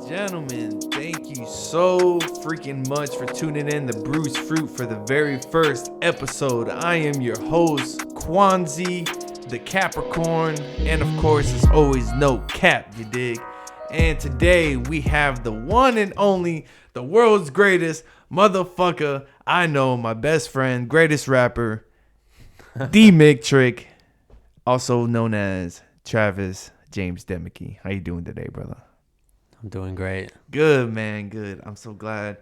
gentlemen, thank you so freaking much for tuning in to Bruised Fruit for the very first episode. I am your host, Kwanzi, the Capricorn, and of course, as always, no cap, you dig? And today we have the one and only, the world's greatest motherfucker I know, my best friend, greatest rapper, Daemicke, also known as Travis James Daemicke. How you doing today, brother? I'm doing great. Good, man. Good. I'm so glad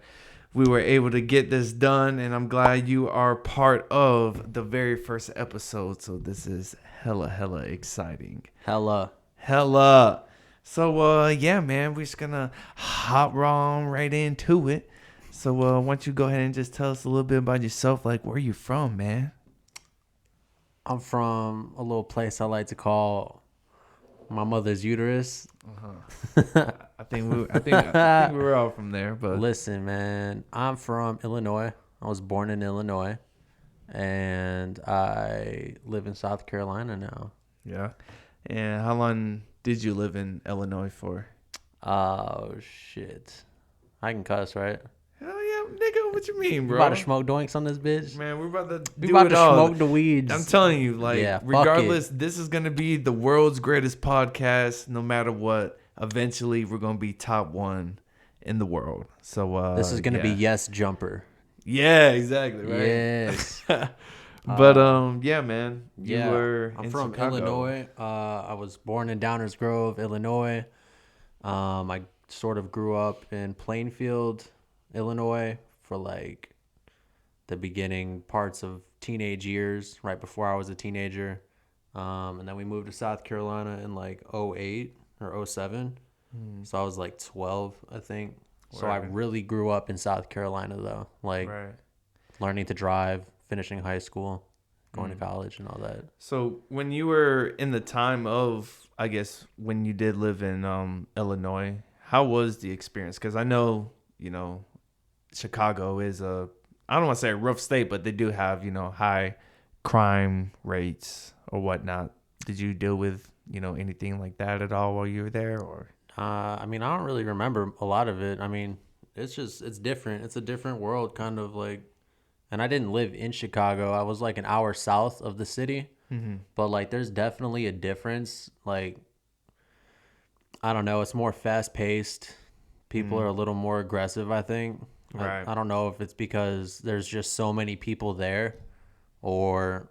we were able to get this done, and I'm glad you are part of the very first episode. So this is hella exciting. Hella. So, yeah, man, we're just gonna hop on right into it. So, why don't you go ahead and just tell us a little bit about yourself? Like, where you from, man? I'm from a little place I like to call my mother's uterus. I think we were all from there, but Listen, man, I'm from Illinois. I was born in Illinois, and I live in South Carolina now. yeah. And how long did you live in Illinois for? Oh shit, I can cuss, right? Hell yeah, nigga. What you mean, bro? We about to smoke doinks on this bitch. Man, we're about to We do about it to all. smoke the weeds. I'm telling you, like, Yeah, fuck regardless, this is gonna be the world's greatest podcast. No matter what, eventually we're gonna be top one in the world. So This is gonna be Yes Jumper. Yeah, exactly. Right. Yes. But yeah, man. You Yeah, were I'm in from Chicago. Illinois. I was born in Downers Grove, Illinois. I sort of grew up in Plainfield, Illinois for like the beginning parts of teenage years, right before I was a teenager. And then we moved to South Carolina in like 08 or 07. So I was like 12, I think. So I Right. really grew up in South Carolina though, like Right. learning to drive, finishing high school, going to college and all that. So when you were in the time of, I guess, when you did live in Illinois, how was the experience? Because I know, Chicago is I don't want to say a rough state, but they do have, high crime rates or whatnot. Did you deal with, anything like that at all while you were there? Or I mean, I don't really remember a lot of it. I mean, it's different. It's a different world, kind of like. And I didn't live in Chicago. I was like an hour south of the city. But like, there's definitely a difference. Like, I don't know. It's more fast paced. People are a little more aggressive, I think. Right. I don't know if it's because there's just so many people there, or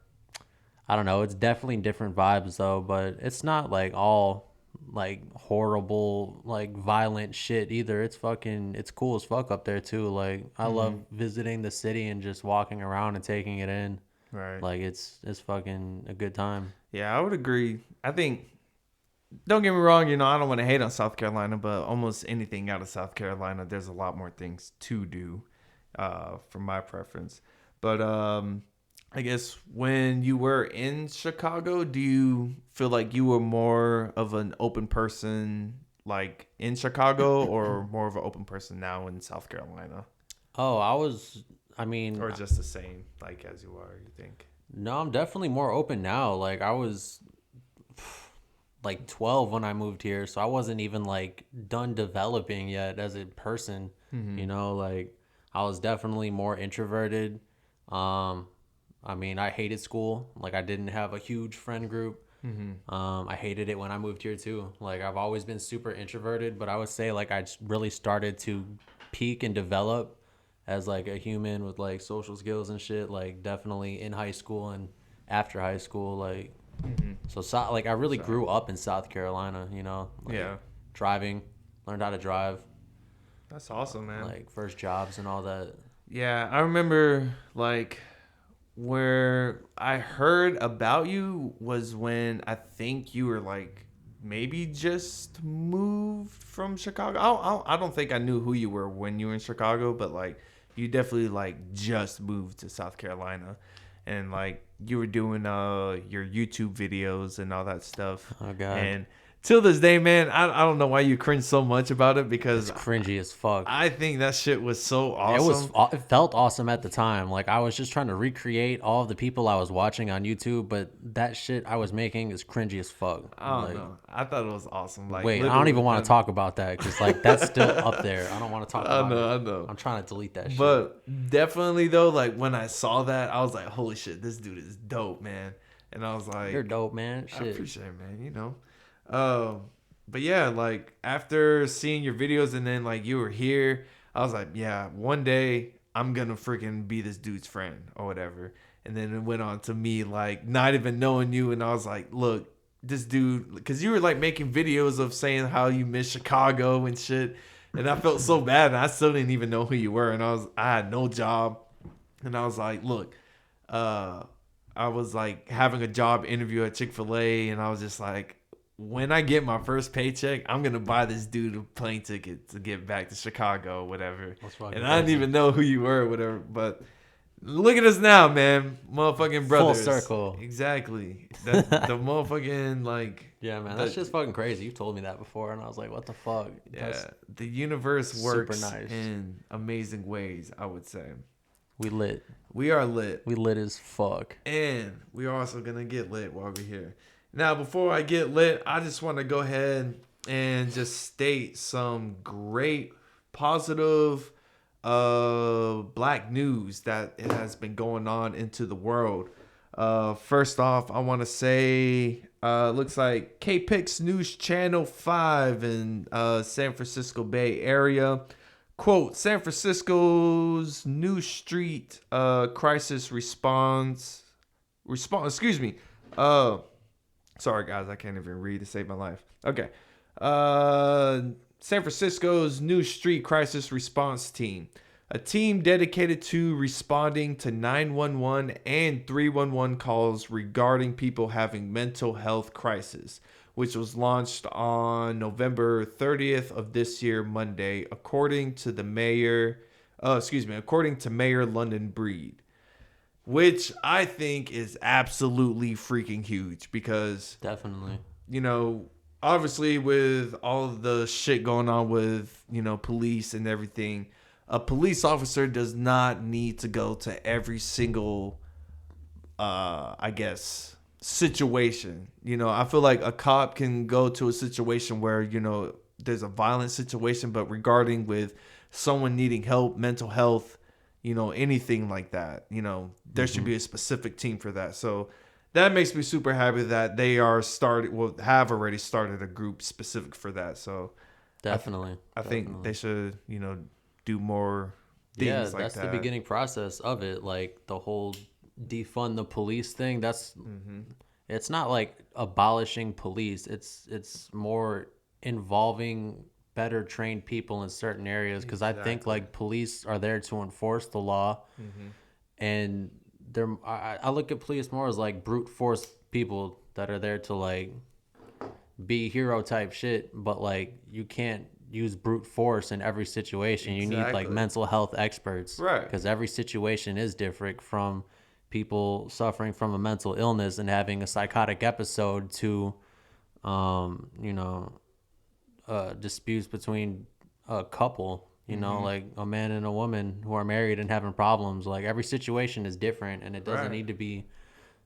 I don't know. It's definitely different vibes though. But it's not like all like horrible, like violent shit either. It's cool as fuck up there too. Like I love visiting the city and just walking around and taking it in. right. Like it's fucking a good time. Yeah, I would agree. I think, don't get me wrong, I don't want to hate on South Carolina, but almost anything out of South Carolina, there's a lot more things to do, for my preference. But I guess when you were in Chicago, do you feel like you were more of an open person like in Chicago or more of an open person now in South Carolina? Oh, I mean, Or just the same, like as you are, you think? no, I'm definitely more open now. Like I was like 12 when I moved here, so I wasn't even like done developing yet as a person. Like I was definitely more introverted. I mean, I hated school. Like I didn't have a huge friend group. I hated it when I moved here too. Like I've always been super introverted, but I would say like I really started to peak and develop as like a human with like social skills and shit. Like definitely in high school and after high school. Like like I really grew up in South Carolina. Like, Yeah. driving, learned how to drive, That's awesome, man. like first jobs and all that. Yeah, I remember like where I heard about you was when I think you were like maybe just moved from Chicago. I don't think I knew who you were when you were in Chicago, but like you definitely like just moved to South Carolina, and like you were doing your YouTube videos and all that stuff. Oh God. And till this day, man, I don't know why you cringe so much about it, because It's cringy as fuck. I think that shit was so awesome. It felt awesome at the time. Like, I was just trying to recreate all of the people I was watching on YouTube, but that shit I was making is cringy as fuck. I don't know. I thought it was awesome. Like, Wait, I don't even want to talk about that because, like, that's still up there. I don't want to talk about it. I know. I'm trying to delete that shit. But definitely, though, like, when I saw that, I was like, holy shit, this dude is dope, man. And I was like, you're dope, man. I Shit. appreciate it, man, you know. But yeah, like, after seeing your videos and then, like, you were here, I was like, yeah, one day I'm gonna freaking be this dude's friend or whatever. And then it went on to me, like, not even knowing you, and I was like, look, this dude, because you were like making videos of saying how you miss Chicago and shit, and I felt so bad, and I still didn't even know who you were, and I had no job, and I was like, look, I was like having a job interview at Chick-fil-A, and I was just like, when I get my first paycheck, I'm gonna buy this dude a plane ticket to get back to Chicago or whatever. And I didn't even know who you were or whatever, but look at us now, man. Motherfucking brothers. Full circle. Exactly. The motherfucking, like... Yeah, man. That's just fucking crazy. You told me that before, and I was like, what the fuck? Yeah. The universe works nice. in amazing ways, I would say. We lit. We are lit. We lit as fuck. And we are also going to get lit while we're here. Now, before I get lit, I just want to go ahead and just state some great, positive... black news that it has been going on into the world. First off, I want to say looks like KPIX News Channel 5 in San Francisco Bay Area, quote, San Francisco's New Street crisis excuse me, sorry guys, I can't even read to save my life. Okay. San Francisco's New Street Crisis Response Team, a team dedicated to responding to 911 and 311 calls regarding people having mental health crisis, which was launched on November 30th of this year, Monday, according to Mayor London Breed, which I think is absolutely freaking huge because, definitely, you know, obviously, with all of the shit going on with, you know, police and everything, a police officer does not need to go to every single, I guess, situation. You know, I feel like a cop can go to a situation where, you know, there's a violent situation, but regarding with someone needing help, mental health, you know, anything like that, you know, there should be a specific team for that. So that makes me super happy that they have already started a group specific for that. So definitely, I think they should, you know, do more things like that. Yeah, that's the beginning process of it. Like the whole defund the police thing. That's it's not like abolishing police. It's more involving better trained people in certain areas, because I think like police are there to enforce the law, and I look at police more as like brute force people that are there to like be hero type shit, but like you can't use brute force in every situation. You need like mental health experts, right? Because every situation is different, from people suffering from a mental illness and having a psychotic episode to disputes between a couple, you know, like a man and a woman who are married and having problems. Like every situation is different, and it doesn't need to be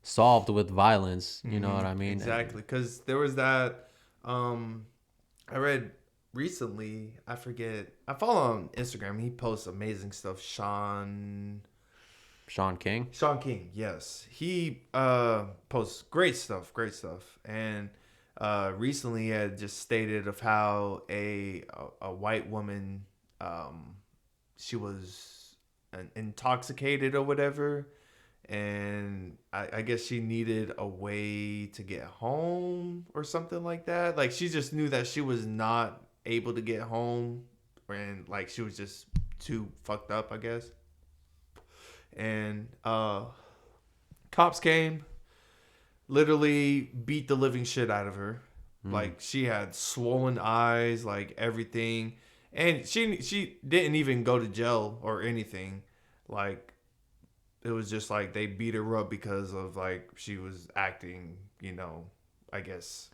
solved with violence. You know what I mean? Exactly. Because there was that, I read recently, I forget, I follow on Instagram. He posts amazing stuff. Sean King, yes. He posts great stuff. And recently he had just stated of how a white woman, she was intoxicated or whatever, and I guess she needed a way to get home or something like that. Like she just knew that she was not able to get home, and like she was just too fucked up, I guess. And cops came, literally beat the living shit out of her. Like she had swollen eyes, like everything, and she didn't even go to jail or anything. Like it was just like they beat her up because of like she was acting, you know, I guess.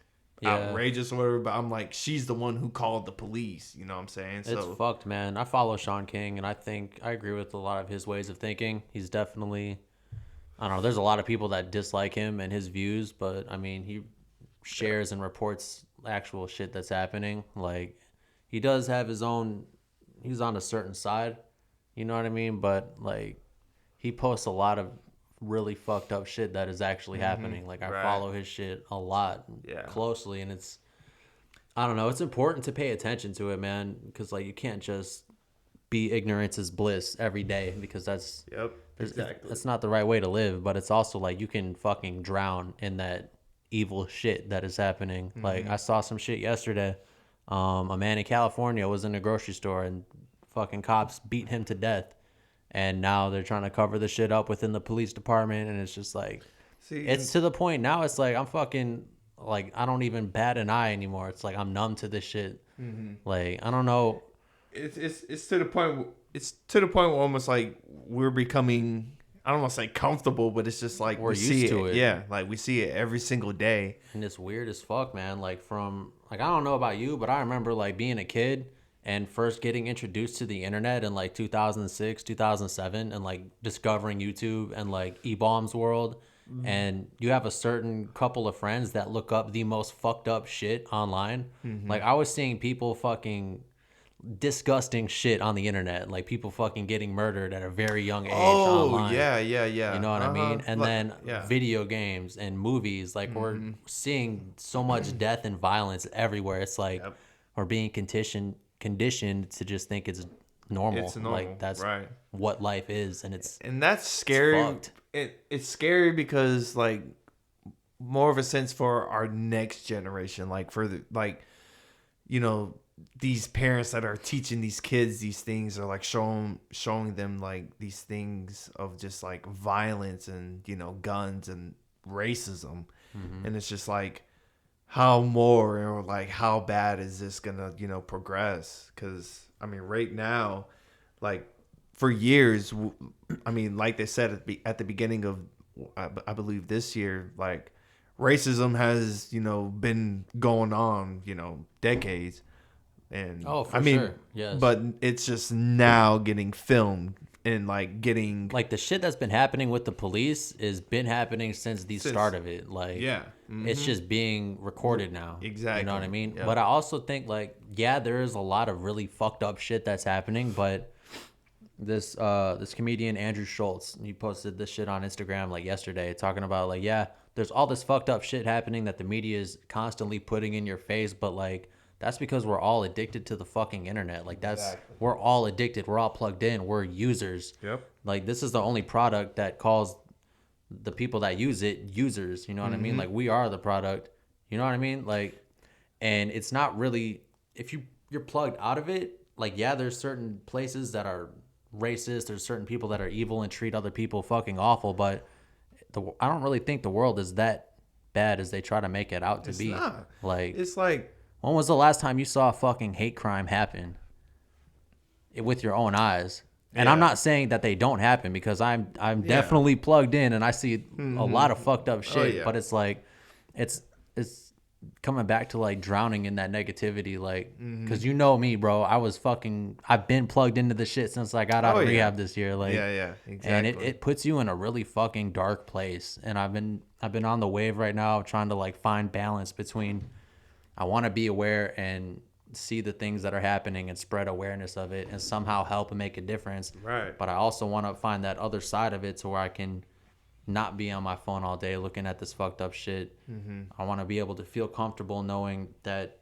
outrageous or whatever, but I'm like, she's the one who called the police. You know what I'm saying? It's fucked, man. I follow Sean King, and I think I agree with a lot of his ways of thinking. He's definitely, I don't know, there's a lot of people that dislike him and his views, but I mean, he shares and reports actual shit that's happening. Like, he does have his own, he's on a certain side, you know what I mean? But, like, he posts a lot of really fucked up shit that is actually happening. Like, I follow his shit a lot closely, and it's, I don't know, it's important to pay attention to it, man, because, like, you can't just be ignorance is bliss every day, because that's exactly, that's not the right way to live. But it's also like you can fucking drown in that evil shit that is happening. Like, I saw some shit yesterday. A man in California was in a grocery store and fucking cops beat him to death, and now they're trying to cover the shit up within the police department. And it's just like, it's to the point now, it's like I'm fucking, like, I don't even bat an eye anymore. It's like I'm numb to this shit. Like, I don't know. It's to the point. It's to the point where almost like we're becoming, I don't want to say comfortable, but it's just like we're we used see to it. Yeah, like we see it every single day. And it's weird as fuck, man. Like, from, like, I don't know about you, but I remember like being a kid and first getting introduced to the internet in like 2006, 2007, and like discovering YouTube and like E-Bombs World. And you have a certain couple of friends that look up the most fucked up shit online. Like, I was seeing people fucking disgusting shit on the internet, like people fucking getting murdered at a very young age online. Yeah. You know what I mean? And Like, then video games and movies, like we're seeing so much death and violence everywhere. It's like we're being conditioned to just think it's normal. Like, that's what life is, and that's scary. Fucked. It's scary because, like, more of a sense for our next generation, like for the, like, you know, these parents that are teaching these kids these things are like showing them like these things of just like violence and, you know, guns and racism. And it's just like, how more, or like how bad is this gonna, you know, progress? Because I mean, right now, like, for years, I mean, like they said at the beginning of, I believe this year, like, racism has, you know, been going on, you know, decades. And I mean, sure. Yes. But it's just now getting filmed and like getting, like, the shit that's been happening with the police has been happening since the start of it. Like, it's just being recorded now. Exactly. You know what I mean? Yep. But I also think, like, there is a lot of really fucked up shit that's happening, but this comedian Andrew Schultz, he posted this shit on Instagram like yesterday, talking about like, there's all this fucked up shit happening that the media is constantly putting in your face, but like, that's because we're all addicted to the fucking internet. Like, we're all addicted. We're all plugged in. We're users. Yep. Like, this is the only product that calls the people that use it users. You know what I mean? Like, we are the product. You know what I mean? Like, and it's not really, if you're plugged out of it, like, there's certain places that are racist. There's certain people that are evil and treat other people fucking awful. But I don't really think the world is that bad as they try to make it out to be. Not. Like, It's like, when was the last time you saw a fucking hate crime happen with your own eyes? And I'm not saying that they don't happen, because I'm definitely plugged in and I see a lot of fucked up shit. But it's like, it's coming back to like drowning in that negativity, like, because you know me, bro. I've been plugged into the shit since I got out of rehab this year. Like, exactly. And it puts you in a really fucking dark place. And I've been on the wave right now, trying to like find balance between, I want to be aware and see the things that are happening and spread awareness of it and somehow help and make a difference. Right. But I also want to find that other side of it to where I can not be on my phone all day looking at this fucked up shit. I want to be able to feel comfortable knowing that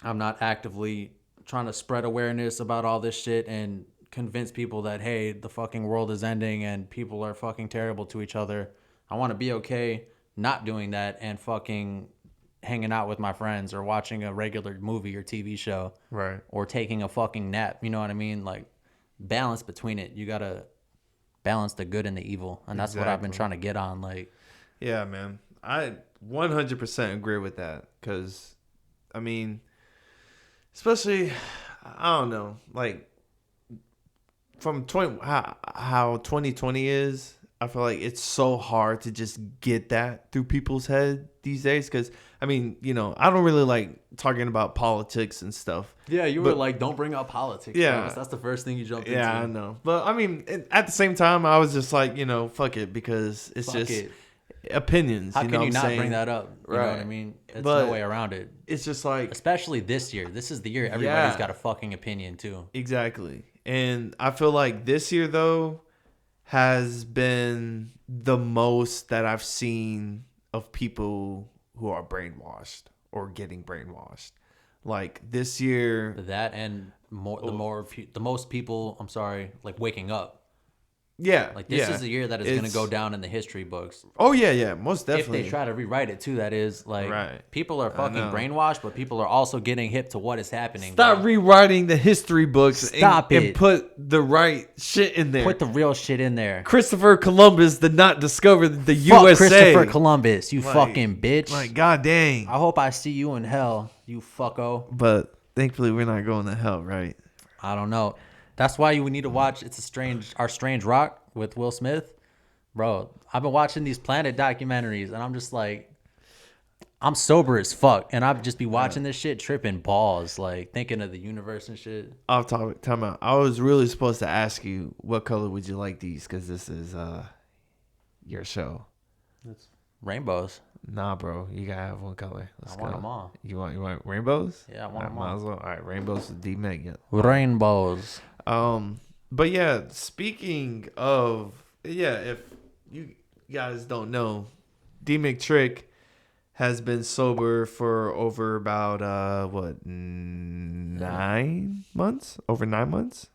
I'm not actively trying to spread awareness about all this shit and convince people that, hey, the fucking world is ending and people are fucking terrible to each other. I want to be okay not doing that and fucking hanging out with my friends or watching a regular movie or TV show. Right. Or taking a fucking nap. You know what I mean? Like, balance between it. You got to balance the good and the evil. And that's what I've been trying to get on. Like, yeah, man. I 100% agree with that. Because, I mean, especially, I don't know, like, from how 2020 is, I feel like it's so hard to just get that through people's head these days. Because, I mean, you know, I don't really like talking about politics and stuff. Yeah, you were like, don't bring up politics. Yeah. Travis. That's the first thing you jumped into. Yeah, I know. But, I mean, at the same time, I was just like, you know, fuck it. Because it's opinions. How you can know you what I'm not saying? bring that up? You know what I mean? It's no way around it. It's just like... Especially this year. This is the year everybody's got a fucking opinion, too. Exactly. And I feel like this year, though, has been the most that I've seen of people who are brainwashed or getting brainwashed. Like this year, that and the most people, I'm sorry, like waking up. Yeah, like this is a year that is going to go down in the history books. Oh yeah, most definitely. If they try to rewrite it too, that is like people are fucking brainwashed, but people are also getting hip to what is happening. Stop rewriting the history books. Stop it. And put the right shit in there. Put the real shit in there. Christopher Columbus did not discover the USA. Christopher Columbus, you fucking bitch. Like, god dang. I hope I see you in hell, you fucko. But thankfully, we're not going to hell, right? I don't know. That's why we need to watch Our Strange Rock with Will Smith. Bro, I've been watching these Planet documentaries, and I'm just like, I'm sober as fuck, and I'd just be watching this shit tripping balls, like thinking of the universe and shit. Off topic, time out. I was really supposed to ask you, what color would you like these? Because this is your show. It's rainbows. Nah, bro. You gotta have one color. Let's go. Want them all. You want rainbows? Yeah, I want them all. Might as well. All right, rainbows with Daemicke. Rainbows. But yeah, speaking of, if you guys don't know, Daemicke Trick has been sober for over about 9 months? Over 9 months?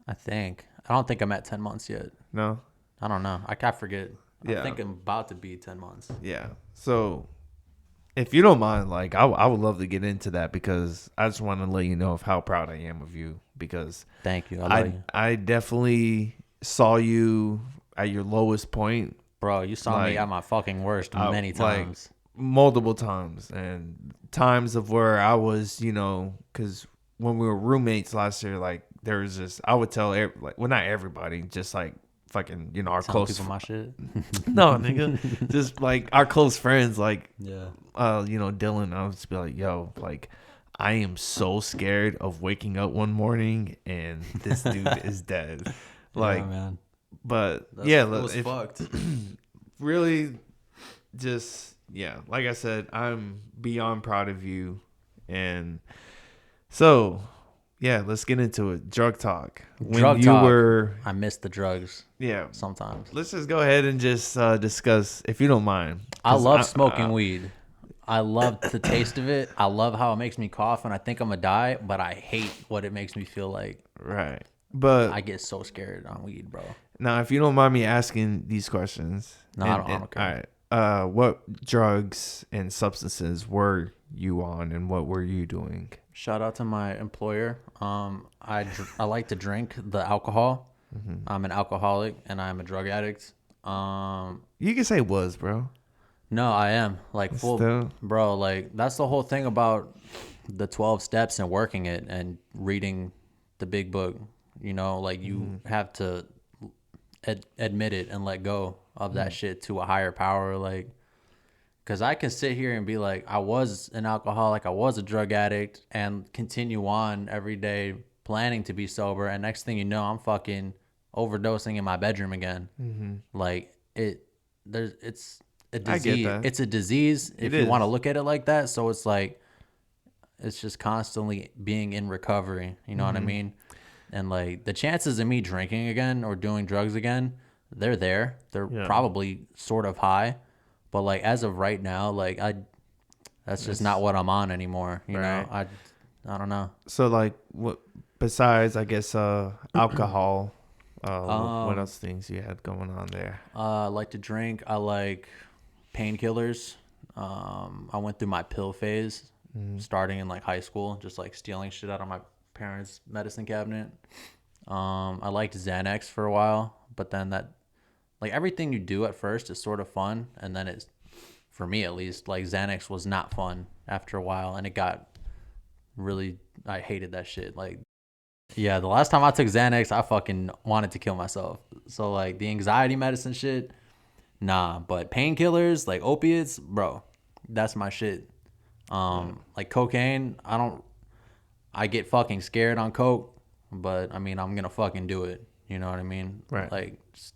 I think. I don't think I'm at 10 months yet. No? I don't know. I can't forget. Yeah. I think I'm about to be 10 months. Yeah. So if you don't mind, like I would love to get into that, because I just want to let you know of how proud I am of you, because thank you. I love you. I definitely saw you at your lowest point. Bro, you saw me at my fucking worst many times. Like, multiple times, and times of where I was, you know, because when we were roommates last year, like there was just, I would tell not everybody, just like fucking, you know, our close people my shit. No, nigga, just like our close friends, like you know, Dylan. I would just be like, yo, like I am so scared of waking up one morning and this dude is dead. Like, man. But it was fucked. Really, just like I said, I'm beyond proud of you, and so. Yeah, let's get into it. Drug talk. I miss the drugs. Yeah. Sometimes. Let's just go ahead and just discuss, if you don't mind. I love smoking weed. I love the taste of it. I love how it makes me cough, and I think I'm going to die, but I hate what it makes me feel like. Right. But I get so scared on weed, bro. Now, if you don't mind me asking these questions. No, I don't care. All right. What drugs and substances were you on, and what were you doing? Shout out to my employer. I like to drink the alcohol. Mm-hmm. I'm an alcoholic and I'm a drug addict. You can say was, bro. No, I am like full, bro. Like that's the whole thing about the 12 steps and working it and reading the big book. You know, like you have to admit it and let go of that shit to a higher power. Like, because I can sit here and be like, I was an alcoholic, I was a drug addict, and continue on every day planning to be sober. And next thing you know, I'm fucking overdosing in my bedroom again. Mm-hmm. Like it's a disease. I get that. It's a disease if you want to look at it like that. So it's like, it's just constantly being in recovery. You know what I mean? And like the chances of me drinking again or doing drugs again, they're there. They're probably sort of high. But like as of right now, like that's just not what I'm on anymore. You know, I don't know. So like, what besides I guess alcohol, what else things you had going on there? I like to drink. I like painkillers. I went through my pill phase, starting in like high school, just like stealing shit out of my parents' medicine cabinet. I liked Xanax for a while, but then that. Like everything you do at first is sort of fun, and then it's, for me at least, like Xanax was not fun after a while, and it got really, I hated that shit. Like Yeah, the last time I took Xanax, I fucking wanted to kill myself. So like the anxiety medicine shit, nah. But painkillers, like opiates, bro, that's my shit. Like cocaine, I get fucking scared on coke, but I mean I'm gonna fucking do it. You know what I mean? Right. Like just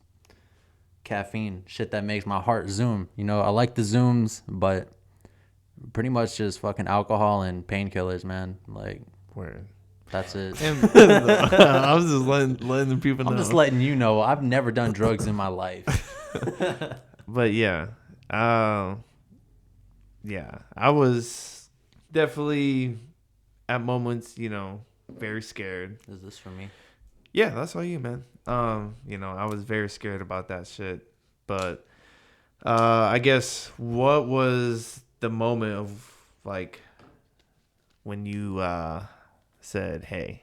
caffeine, shit that makes my heart zoom. You know, I like the zooms, but pretty much just fucking alcohol and painkillers, man. Like Word. that's it. And I was just letting the people know. I'm just letting you know I've never done drugs in my life. But yeah, yeah, I was definitely at moments, very scared. Is this for me? Yeah, that's all you, man. I was very scared about that shit. But I guess what was the moment of like when you said, "Hey,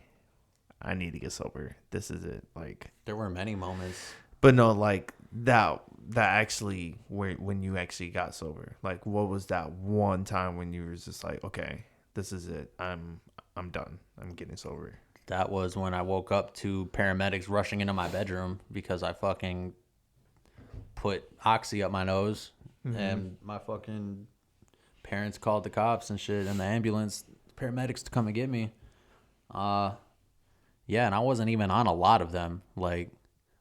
I need to get sober. This is it." Like, There were many moments. but no, like that actually when you actually got sober. Like, what was that one time when you were just like, "Okay, this is it. I'm done. I'm getting sober." That was when I woke up to paramedics rushing into my bedroom because I fucking put oxy up my nose, and my fucking parents called the cops and shit and the ambulance, paramedics to come and get me. Yeah, and I wasn't even on a lot of them. Like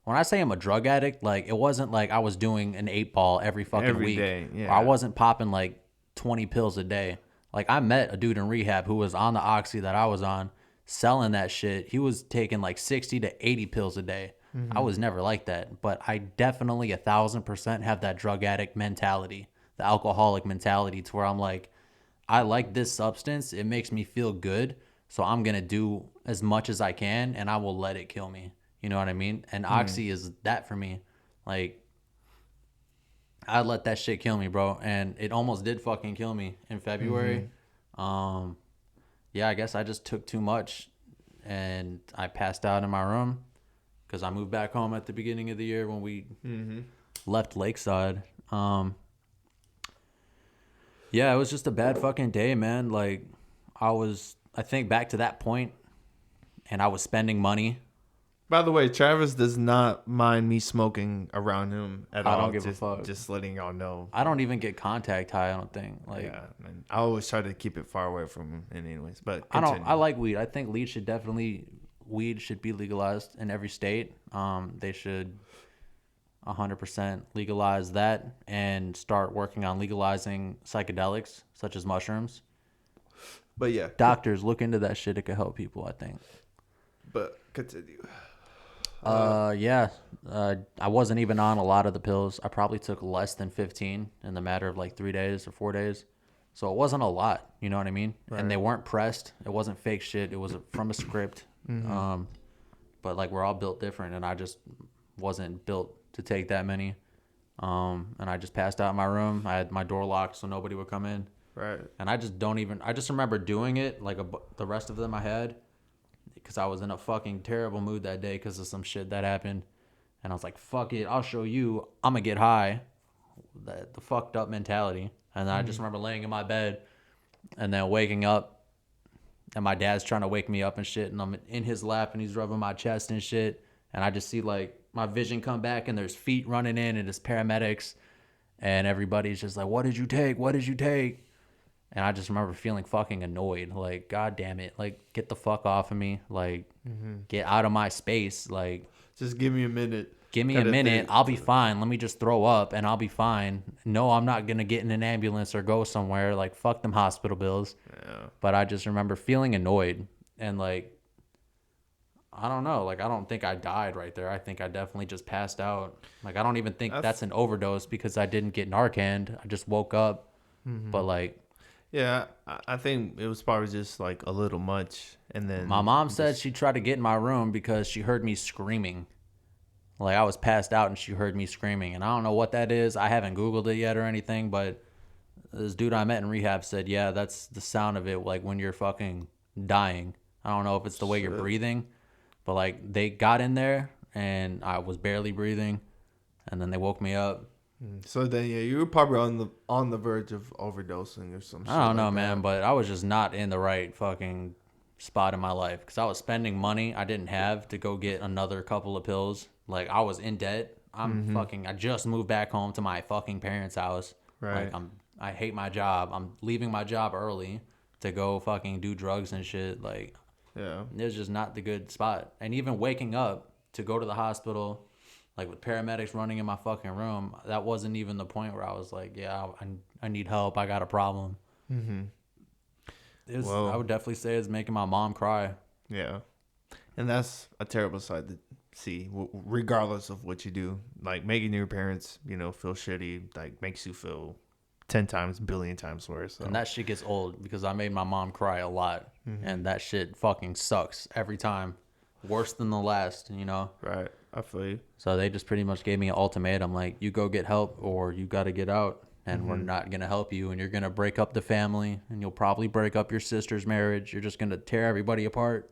when I say I'm a drug addict, like it wasn't like I was doing an 8-ball every fucking Every week. day, yeah. I wasn't popping like 20 pills a day. Like I met a dude in rehab who was on the oxy that I was on, selling that shit. He was taking like 60 to 80 pills a day. I was never like that, but I definitely 1,000% have that drug addict mentality, the alcoholic mentality, to where I'm like, I like this substance. It makes me feel good. So I'm going to do as much as I can and I will let it kill me. You know what I mean? And oxy is that for me. Like, I let that shit kill me, bro. And it almost did fucking kill me in February. Yeah, I guess I just took too much and I passed out in my room because I moved back home at the beginning of the year when we left Lakeside. Yeah, it was just a bad fucking day, man. Like, I think back to that point and I was spending money. By the way, Travis does not mind me smoking around him at all. I don't give a fuck. Just letting y'all know. I don't even get contact high, I don't think. Like, Yeah, man. I always try to keep it far away from him. Anyways, but I continue. like weed. I think weed should be legalized in every state. They should 100% legalize that and start working on legalizing psychedelics such as mushrooms. But yeah, Doctors, look into that shit. It could help people, I think. but continue. Yeah. I wasn't even on a lot of the pills. I probably took less than 15 in the matter of like 3 days or 4 days. So it wasn't a lot, you know what I mean? Right. And they weren't pressed. It wasn't fake shit. It was from a script. But like we're all built different, and I just wasn't built to take that many. And I just passed out in my room. I had my door locked so nobody would come in. Right. And I just remember doing it like the rest of them I had because I was in a fucking terrible mood that day because of some shit that happened. And I was like, fuck it, I'll show you. I'm going to get high. The fucked up mentality. And then I just remember laying in my bed and then waking up and my dad's trying to wake me up and shit. And I'm in his lap and he's rubbing my chest and shit. And I just see like my vision come back and there's feet running in and it's paramedics. And everybody's just like, what did you take? What did you take? And I just remember feeling fucking annoyed. Like, God damn it. Like, get the fuck off of me. Like, get out of my space. Like, just give me a minute. Give me a minute. I'll be fine. Let me just throw up and I'll be fine. No, I'm not going to get in an ambulance or go somewhere. Like, fuck them hospital bills. Yeah. But I just remember feeling annoyed. And, like, I don't know. Like, I don't think I died right there. I think I definitely just passed out. Like, I don't even think that's an overdose because I didn't get Narcan. I just woke up. But, like... Yeah, I think it was probably just like a little much. And then my mom said she tried to get in my room because she heard me screaming. Like I was passed out and she heard me screaming. And I don't know what that is. I haven't Googled it yet or anything. But this dude I met in rehab said, yeah, that's the sound of it. Like when you're fucking dying. I don't know if it's the way you're breathing. But like they got in there and I was barely breathing. And then they woke me up. So then, yeah, you were probably on the verge of overdosing or some shit. I don't know, like man, but I was just not in the right fucking spot in my life because I was spending money I didn't have to go get another couple of pills. Like, I was in debt. I just moved back home to my fucking parents' house. Right. Like, I hate my job. I'm leaving my job early to go fucking do drugs and shit. Like, Yeah. it's just not the good spot. And even waking up to go to the hospital, like with paramedics running in my fucking room, that wasn't even the point where I was like, yeah, I need help. I got a problem. Mm-hmm. I would definitely say it's making my mom cry. Yeah. And that's a terrible side to see, regardless of what you do. Like, making your parents, feel shitty, like, makes you feel 10 times, billion times worse. So. And that shit gets old because I made my mom cry a lot. And that shit fucking sucks every time. Worse than the last, Right. I feel you. So they just pretty much gave me an ultimatum, like, you go get help or you got to get out. And we're not going to help you. And you're going to break up the family. And you'll probably break up your sister's marriage. You're just going to tear everybody apart.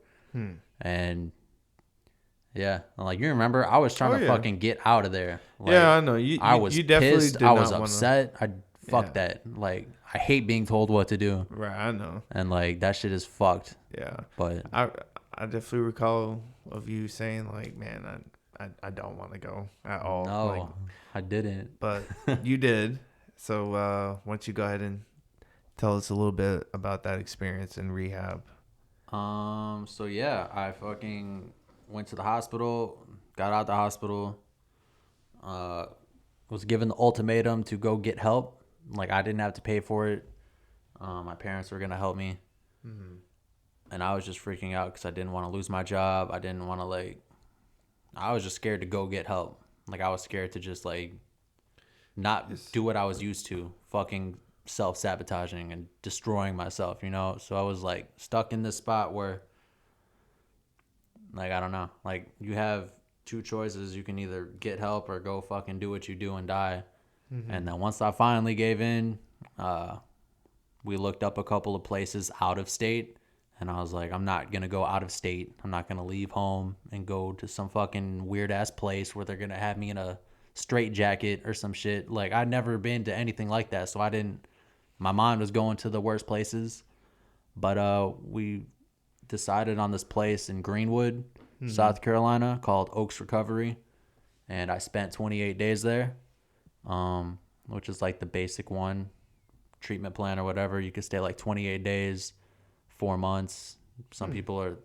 And, yeah. Like, you remember, I was trying to fucking get out of there. Like, yeah, I know. I was definitely pissed. I was upset. Fuck that. Like, I hate being told what to do. Right, I know. And, like, that shit is fucked. Yeah. But I definitely recall of you saying, like, man, I don't want to go at all. No, like, I didn't. But you did. So why don't you go ahead and tell us a little bit about that experience in rehab? So yeah, I fucking went to the hospital, got out the hospital, was given the ultimatum to go get help. Like, I didn't have to pay for it. My parents were gonna help me. And I was just freaking out because I didn't want to lose my job. I didn't want to, I was just scared to go get help. Like, I was scared to just, not do what I was used to, fucking self-sabotaging and destroying myself, So I was, stuck in this spot where, I don't know. You have two choices. You can either get help or go fucking do what you do and die. And then once I finally gave in, we looked up a couple of places out of state. And I was like, I'm not going to go out of state. I'm not going to leave home and go to some fucking weird-ass place where they're going to have me in a straitjacket or some shit. Like, I'd never been to anything like that, so my mind was going to the worst places. But we decided on this place in Greenwood, South Carolina, called Oaks Recovery. And I spent 28 days there, which is, the basic one, treatment plan or whatever. You could stay, 28 days. 4 months. Some people are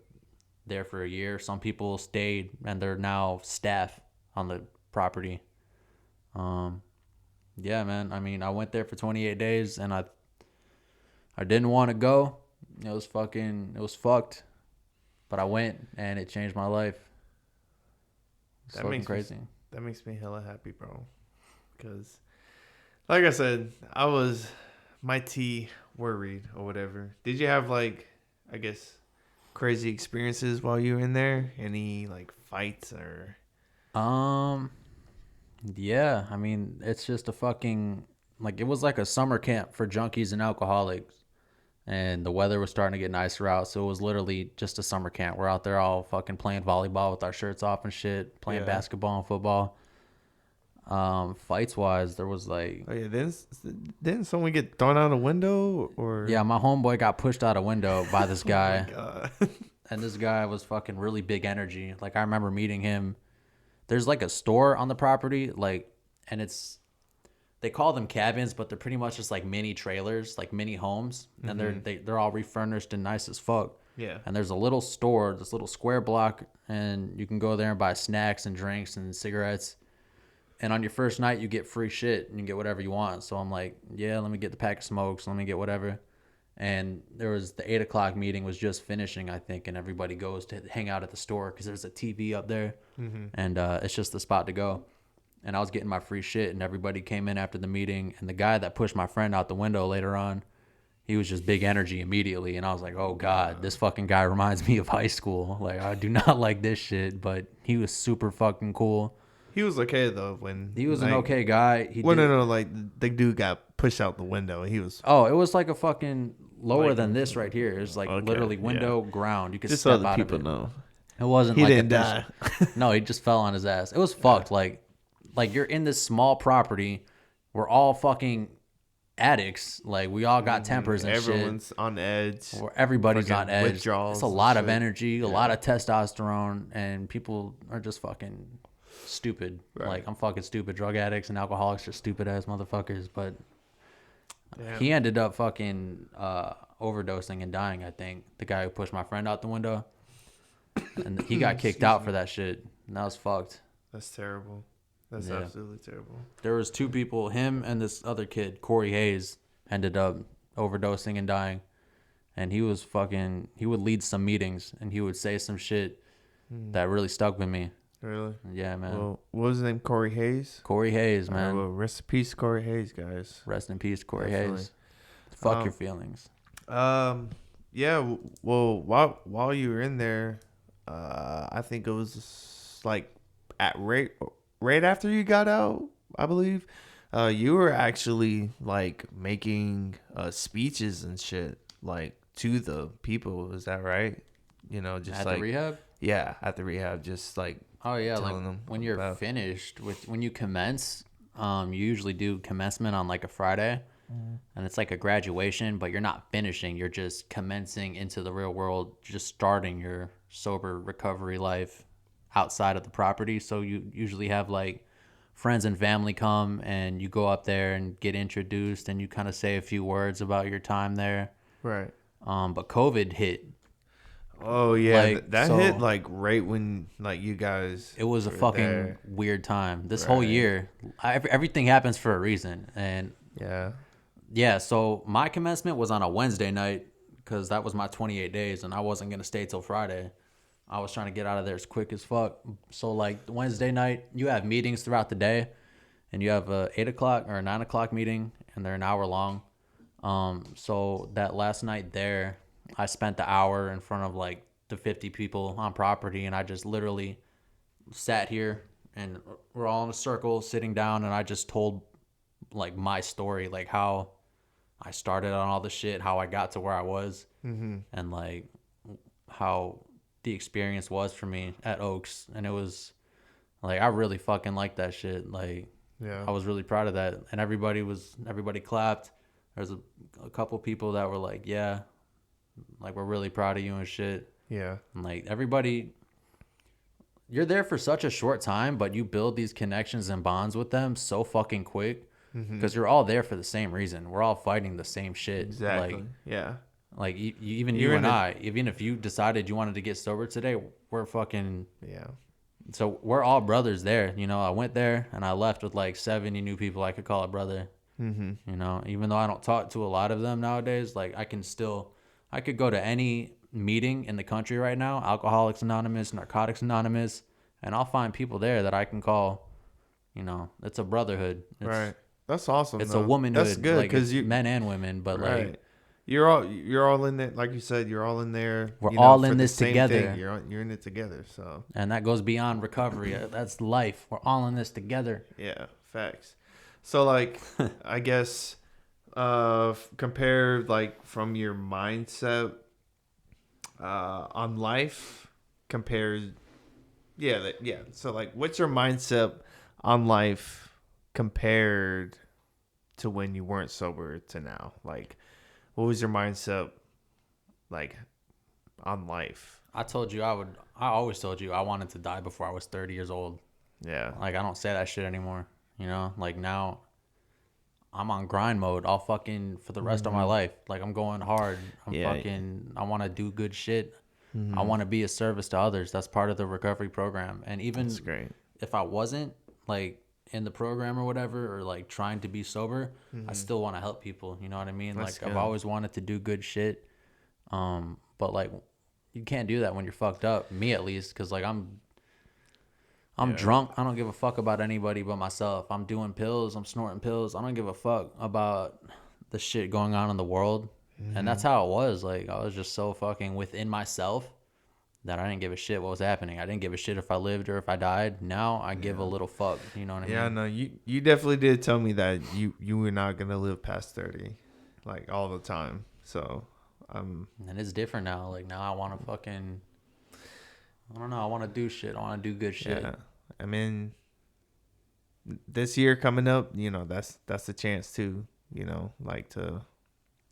there for a year. Some people stayed and they're now staff on the property. Yeah, man. I mean, I went there for 28 days and I didn't want to go. It was fucked. But I went and it changed my life. It's fucking crazy. That makes me hella happy, bro. Because, like I said, I was mighty worried or whatever. Did you have crazy experiences while you were in there? Any fights or? Yeah. I mean, it's just a fucking it was like a summer camp for junkies and alcoholics, and the weather was starting to get nicer out, so it was literally just a summer camp. We're out there all fucking playing volleyball with our shirts off and shit, playing basketball and football. Fights wise, there was didn't someone get thrown out a window or? Yeah, my homeboy got pushed out a window by this guy. Oh my God. And this guy was fucking really big energy. I remember meeting him. There's a store on the property, and they call them cabins, but they're pretty much just mini trailers, mini homes, and they're all refurnished and nice as fuck. Yeah. And there's a little store, this little square block, and you can go there and buy snacks and drinks and cigarettes. And on your first night, you get free shit and you get whatever you want. So I'm like, yeah, let me get the pack of smokes. Let me get whatever. And there was the 8 o'clock meeting was just finishing, I think. And everybody goes to hang out at the store because there's a TV up there. And it's just the spot to go. And I was getting my free shit. And everybody came in after the meeting. And the guy that pushed my friend out the window later on, he was just big energy immediately. And I was like, oh, God, this fucking guy reminds me of high school. I do not like this shit. But he was super fucking cool. He was okay though when he was an okay guy. The dude got pushed out the window. He was. Oh, it was a fucking lower than this right here. It was literally window ground. You could just step so out people of it. Know. It wasn't he didn't die. No, he just fell on his ass. It was fucked. Like you're in this small property where all fucking addicts. Like, we all got tempers and Everyone's on edge. Or everybody's on Fucking edge. withdrawals It's a and lot of shit. energy, a lot of testosterone, and people are just fucking stupid. Right. Like, I'm fucking stupid. Drug addicts and alcoholics are stupid ass motherfuckers. But Damn. he ended up fucking overdosing and dying, I think. The guy who pushed my friend out the window. And he got kicked out for that shit. And that was fucked. That's terrible. That's absolutely terrible. There was 2 people, him and this other kid, Corey Hayes, ended up overdosing and dying. And he was fucking, he would lead some meetings and he would say some shit that really stuck with me. Really? Yeah, man. Well, what was his name? Corey Hayes? Corey Hayes, man. Well, rest in peace, Corey Hayes, guys. Rest in peace, Corey Definitely. Hayes. Fuck your feelings. Yeah, well, while you were in there, I think it was like at right after you got out, I believe. You were actually like making speeches and shit like to the people. Is that right? You know, just At like the rehab? Yeah, at the rehab, just like Oh yeah, telling like them when you're about- finished with, when you commence, you usually do commencement on like a Friday, and it's like a graduation, but you're not finishing. You're just commencing into the real world, just starting your sober recovery life outside of the property. So you usually have like friends and family come, and you go up there and get introduced, and you kind of say a few words about your time there. right. But COVID hit. Oh yeah, Like, that so- hit like right when like you guys. It was a were fucking there. weird time. This whole Right. year, everything happens for a reason. And Yeah. so my commencement was on a Wednesday night because that was my 28 days, and I wasn't going to stay till Friday. I was trying to get out of there as quick as fuck. So, like, Wednesday night, you have meetings throughout the day, and you have a 8 o'clock or a 9 o'clock meeting, and they're an hour long. So that last night there, I spent the hour in front of like the 50 people on property, and I just literally sat here and we're all in a circle sitting down, and I just told like my story, like how I started on all the shit, how I got to where I was, and like how the experience was for me at Oaks. And it was like, I really fucking liked that shit. Like, Yeah. I was really proud of that, and everybody clapped. There's a couple people that were like, yeah, like, we're really proud of you and shit. Yeah. And like, everybody, you're there for such a short time, but you build these connections and bonds with them so fucking quick because you're all there for the same reason. We're all fighting the same shit. Exactly. Yeah. Like even You're you in and the- I, even if you decided you wanted to get sober today, we're fucking, Yeah. so we're all brothers there. You know, I went there and I left with like 70 new people I could call a brother. You know, even though I don't talk to a lot of them nowadays, like I could go to any meeting in the country right now, Alcoholics Anonymous, Narcotics Anonymous, and I'll find people there that I can call. You know, it's a brotherhood. Right. That's awesome. It's though. a womanhood. That's good like, because it's you men and women, but right. like, You're all in there, like you said. You're all in there. We're you know, all for in the this same together. thing. You're in it together. So and that goes beyond recovery. That's life. We're all in this together. yeah, facts. So like, I guess, compare like from your mindset, on life, compared. Yeah. So like, what's your mindset on life compared to when you weren't sober to now? Like, what was your mindset like on life? I always told you I wanted to die before I was 30 years old. Yeah. Like, I don't say that shit anymore. You know, like now I'm on grind mode all fucking for the rest of my life. Like, I'm going hard. I want to do good shit. I want to be a service to others. That's part of the recovery program. And even That's great. if I wasn't like in the program or whatever, or like trying to be sober, I still want to help people. You know what I mean? That's Like, I've good. always wanted to do good shit. But like, you can't do that when you're fucked up. Me at least, because like I'm drunk. I don't give a fuck about anybody but myself. I'm doing pills. I'm snorting pills. I don't give a fuck about the shit going on in the world. And that's how it was. Like, I was just so fucking within myself that I didn't give a shit what was happening. I didn't give a shit if I lived or if I died. Now I give a little fuck. You know what I mean? Yeah, no, you definitely did tell me that you were not gonna live past 30, like all the time. So And it's different now. Like, now I want to fucking, I don't know. I want to do shit. I want to do good shit. yeah. I mean, this year coming up, you know, that's the chance too. like to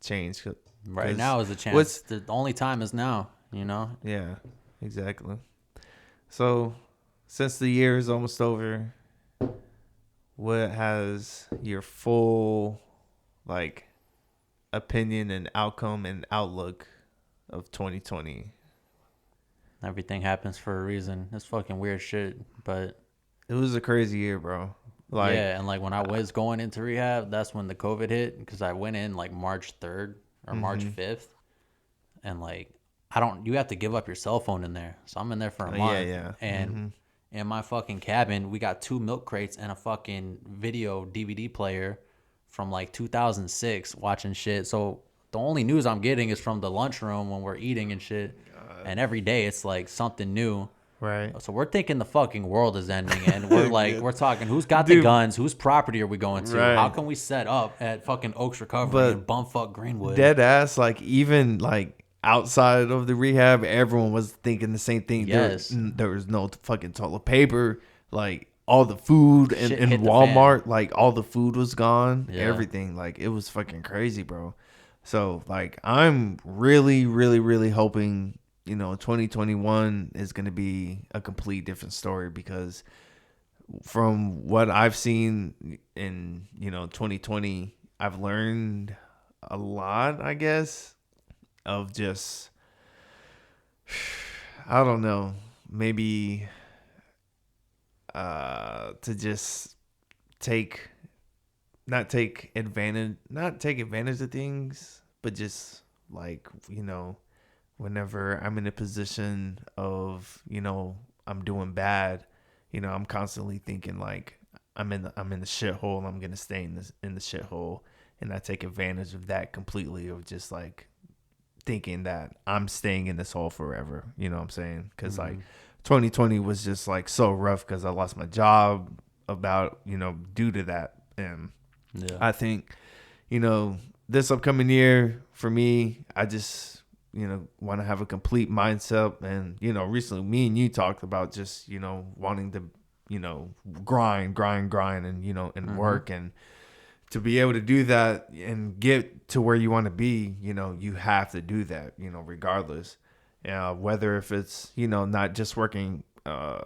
change. Right now is the chance. The only time is now, Yeah, exactly. So, since the year is almost over, what has your full, like, opinion and outcome and outlook of 2020? Everything happens for a reason. It's fucking weird shit, but It was a crazy year, bro. Like, yeah, and like when I was going into rehab, that's when the COVID hit because I went in like March 3rd or March 5th, and like you have to give up your cell phone in there. So I'm in there for a month, yeah. and in my fucking cabin, we got 2 milk crates and a fucking video DVD player from like 2006 watching shit. So the only news I'm getting is from the lunchroom when we're eating and shit. And every day it's like something new. Right. So we're thinking the fucking world is ending, and we're like, we're talking, who's got Dude. the guns? Whose property are we going to? Right. How can we set up at fucking Oaks Recovery and bumfuck Greenwood? Dead ass, like, even like outside of the rehab, everyone was thinking the same thing. Yes. There was no fucking toilet paper. Like, all the food in Shit hit the Walmart, fan. like, all the food was gone. Yeah. Everything. Like, it was fucking crazy, bro. So, like, I'm really, really, really hoping, 2021 is going to be a complete different story, because from what I've seen in, 2020, I've learned a lot, I guess, of just, I don't know, maybe to just not take advantage of things, but just, like, whenever I'm in a position of, I'm doing bad, I'm constantly thinking, like, I'm in the shithole. I'm gonna stay in the shithole, and I take advantage of that completely, of just, like, thinking that I'm staying in this hole forever. You know what I'm saying? Because like 2020 was just, like, so rough because I lost my job due to that, and I think this upcoming year for me, I just want to have a complete mindset. And, recently me and you talked about just, wanting to, grind and, and work, and to be able to do that and get to where you want to be, you have to do that, regardless. Whether if it's, not just working, a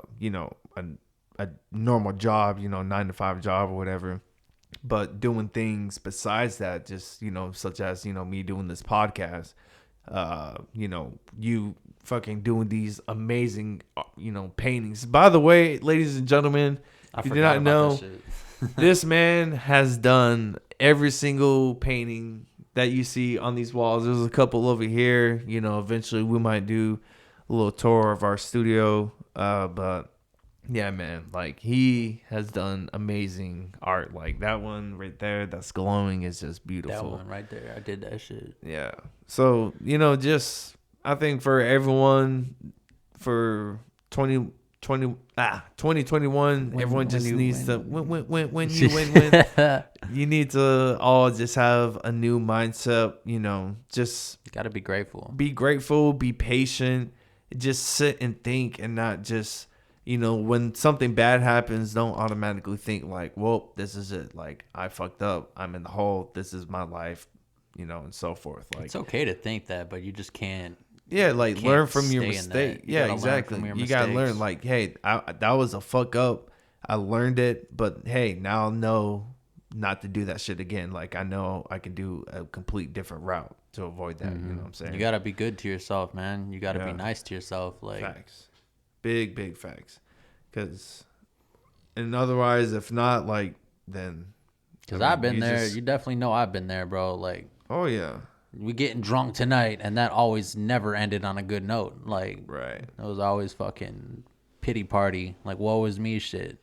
normal job, 9-to-5 job or whatever, but doing things besides that, just, such as, me doing this podcast, you fucking doing these amazing, paintings. By the way, ladies and gentlemen, if you do not know, this man has done every single painting that you see on these walls. There's a couple over here. Eventually we might do a little tour of our studio. But yeah, man, like, he has done amazing art. Like, that one right there that's glowing is just beautiful. That one right there, I did that shit. Yeah. So, just, I think for everyone, for 2021, everyone just needs to when you win. You need to all just have a new mindset, just You gotta be grateful. Be grateful, be patient, just sit and think, and not just, when something bad happens, don't automatically think like, well, this is it. Like, I fucked up. I'm in the hole. This is my life, and so forth. Like, it's okay to think that, but you just can't. Yeah, like, learn from your mistake. Yeah, exactly. You gotta learn, like, hey, that was a fuck up. I learned it, but hey, now I know not to do that shit again. Like, I know I can do a complete different route to avoid that. You know what I'm saying? You gotta be good to yourself, man. You gotta be nice to yourself. Like, facts, big facts. And otherwise, if not, like, then. Because I've been there. You definitely know I've been there, bro. Like, oh yeah. We getting drunk tonight, and that always never ended on a good note. Like, right. It was always fucking pity party. Like, woe is me shit.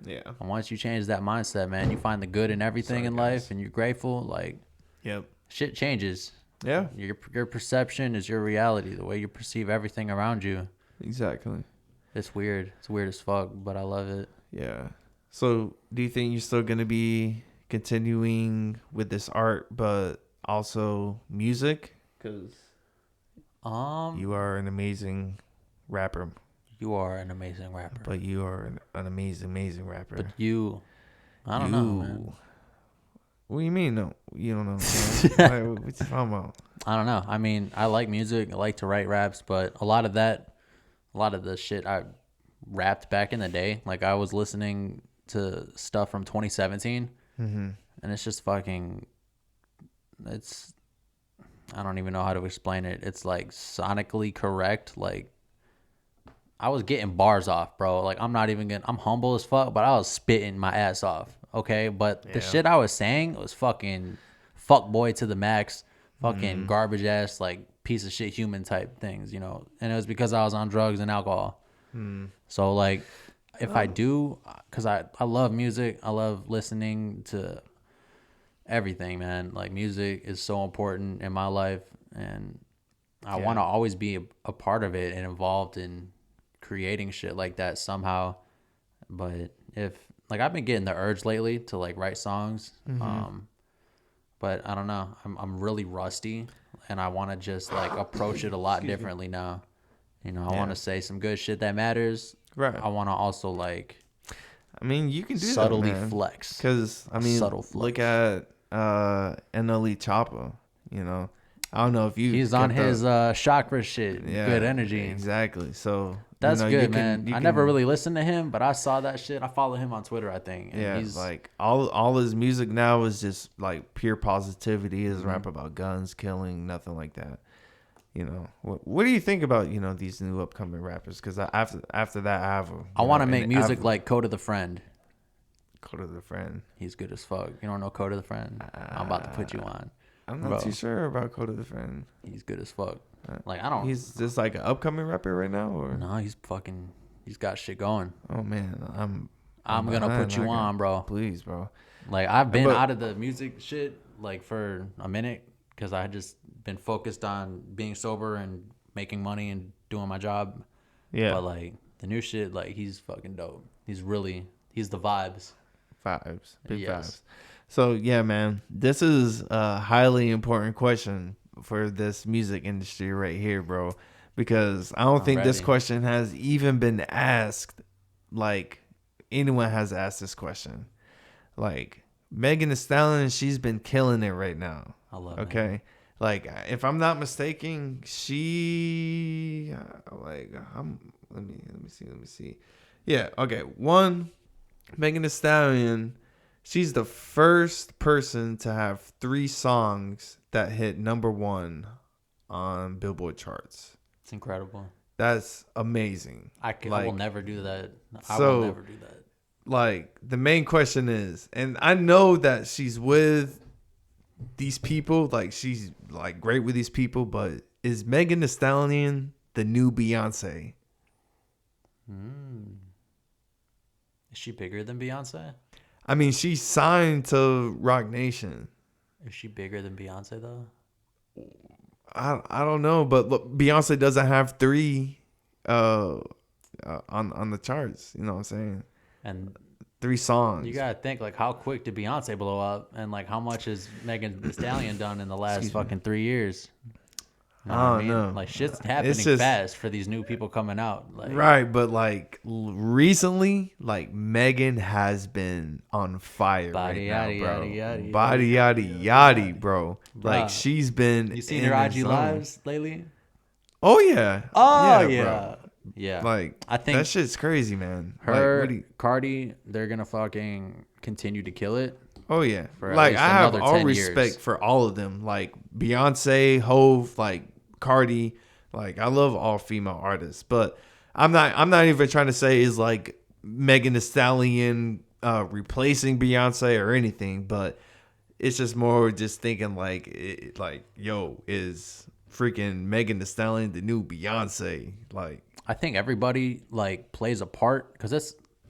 Yeah. And once you change that mindset, man, you find the good in everything in life, and you're grateful. Like, yep, shit changes. Yeah. Your perception is your reality. The way you perceive everything around you. Exactly. It's weird. It's weird as fuck, but I love it. Yeah. So, do you think you're still gonna be continuing with this art, but also music? Because you are an amazing rapper. You are an amazing rapper. But you are an amazing rapper. But I don't know, man. What do you mean? No, you don't know. Man. Like, what you talking about? I don't know. I mean, I like music. I like to write raps, but a lot of the shit I rapped back in the day, like I was listening to stuff from 2017, and it's just fucking. It's. I don't even know how to explain it. It's like sonically correct. Like I was getting bars off, bro. Like I'm not even gonna. I'm humble as fuck, but I was spitting my ass off. Okay, but the shit I was saying was fucking fuck boy to the max, fucking garbage ass like piece of shit human type things, you know. And it was because I was on drugs and alcohol. So like, if I do, cause I love music, I love listening to everything, man. Like music is so important in my life, and I want to always be a part of it and involved in creating shit like that somehow. But if like I've been getting the urge lately to like write songs, but I don't know. I'm really rusty, and I want to just like approach it a lot differently now. You know, I want to say some good shit that matters. Right. I want to also like. I mean, you can do subtly that, man. Flex. Because I mean, subtle flex. Look at NLE Choppa. You know, I don't know if you. He's on his chakra shit. Yeah, good energy. Exactly. So that's good, man. I never really listened to him, but I saw that shit. I follow him on Twitter, I think. And he's like all his music now is just like pure positivity. He doesn't rap about guns, killing, nothing like that. You know, what do you think about, you know, these new upcoming rappers? Because after that, I want to make music like Code of the Friend. Code of the Friend. He's good as fuck. You don't know Code of the Friend? I'm about to put you on. I'm not too sure about Code of the Friend. He's good as fuck. Like I don't. He's just like an upcoming rapper right now, or no? He's got shit going. Oh man, I'm gonna put you on, bro. Please, bro. Like I've been out of the music shit like for a minute because I just been focused on being sober and making money and doing my job. Yeah. But like the new shit, like he's fucking dope. He's the vibes. Big vibes. So yeah, man, this is a highly important question for this music industry right here, bro, because I don't think this question has even been asked. Like anyone has asked this question. Like Megan Thee Stallion, she's been killing it right now. I love it. Okay. Like, if I'm not mistaken, she let me see. Yeah, okay. One, Megan Thee Stallion, she's the first person to have 3 songs that hit #1 on Billboard charts. It's incredible. That's amazing. I will never do that. I will never do that. Like, the main question is, and I know that she's with these people, like she's like great with these people, but is Megan Thee Stallion the new Beyonce? Is she bigger than Beyonce? I mean, she's signed to Roc Nation. Is she bigger than Beyonce though? I don't know, but look, Beyonce doesn't have 3 on the charts. You know what I'm saying? And 3 songs. You gotta think like how quick did Beyonce blow up, and like how much has Megan Thee Stallion done in the last fucking 3 years? You know I don't know. Like shit's happening fast for these new people coming out. Like, right, but like recently, like Megan has been on fire right now, bro. Body yaddy, bro. Like she's been. You seen her IG lives lately? Oh yeah. Oh yeah. Bro. Yeah, like I think that shit's crazy, man. Her, Cardi, they're gonna fucking continue to kill it. Oh yeah, like I have all respect for all of them. Like Beyonce, Hove, like Cardi. Like I love all female artists, but I'm not even trying to say is like Megan Thee Stallion replacing Beyonce or anything, but it's just more just thinking like yo, is freaking Megan Thee Stallion the new Beyonce? Like. I think everybody like plays a part because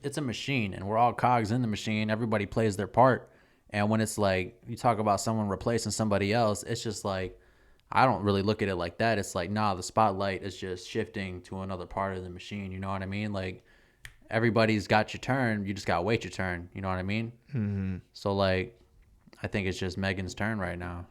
it's a machine and we're all cogs in the machine. Everybody plays their part. And when it's like you talk about someone replacing somebody else, it's just like I don't really look at it like that. It's like, nah, the spotlight is just shifting to another part of the machine. You know what I mean? Like everybody's got your turn. You just got to wait your turn. You know what I mean? Mm-hmm. So like I think it's just Megan's turn right now.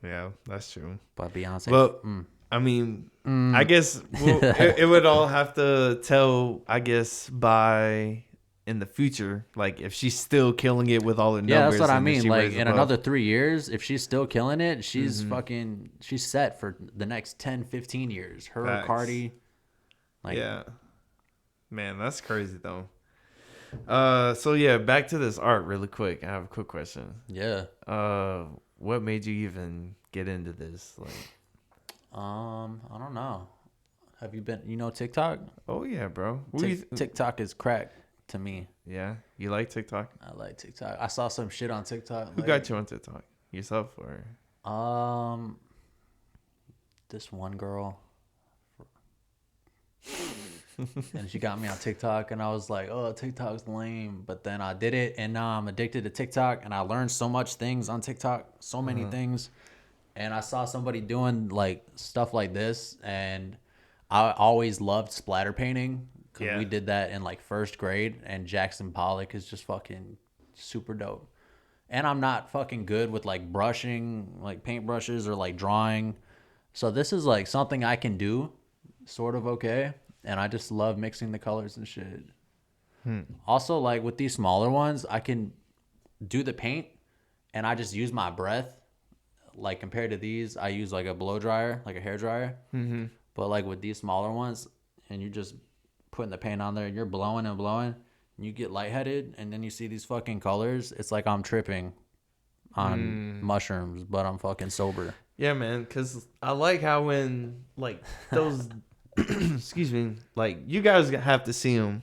Yeah, that's true. But Beyonce. Well, I mean, I guess it would all have to tell, I guess, by in the future, like if she's still killing it with all her numbers. Yeah, that's what I and if mean. she Like raises in above. another 3 years, if she's still killing it, she's she's set for the next 10, 15 years. Her, Facts. Cardi. Like, Yeah. Man, that's crazy though. So yeah, back to this art really quick. I have a quick question. Yeah. What made you even get into this? Like, I don't know. Have you been, TikTok? oh yeah, bro. TikTok is crack to me. Yeah, you like TikTok? I like TikTok. I saw some shit on TikTok. Who got you on TikTok? Yourself or? This one girl. And she got me on TikTok, and I was like, oh, TikTok's lame. But then I did it, and now I'm addicted to TikTok, and I learned so much things on TikTok, so many things. And I saw somebody doing like stuff like this, and I always loved splatter painting because we did that in like first grade, and Jackson Pollock is just fucking super dope. And I'm not fucking good with like brushing, like paintbrushes or like drawing. So this is like something I can do sort of okay. And I just love mixing the colors and shit. Also, like with these smaller ones, I can do the paint and I just use my breath. Like compared to these, I use like a blow dryer, like a hair dryer. But like with these smaller ones, and you just putting the paint on there and you're blowing and blowing, and you get lightheaded, and then you see these fucking colors. It's like I'm tripping on mushrooms, but I'm fucking sober. Yeah, man, because I like how when, like, those, excuse me, like, you guys have to see them.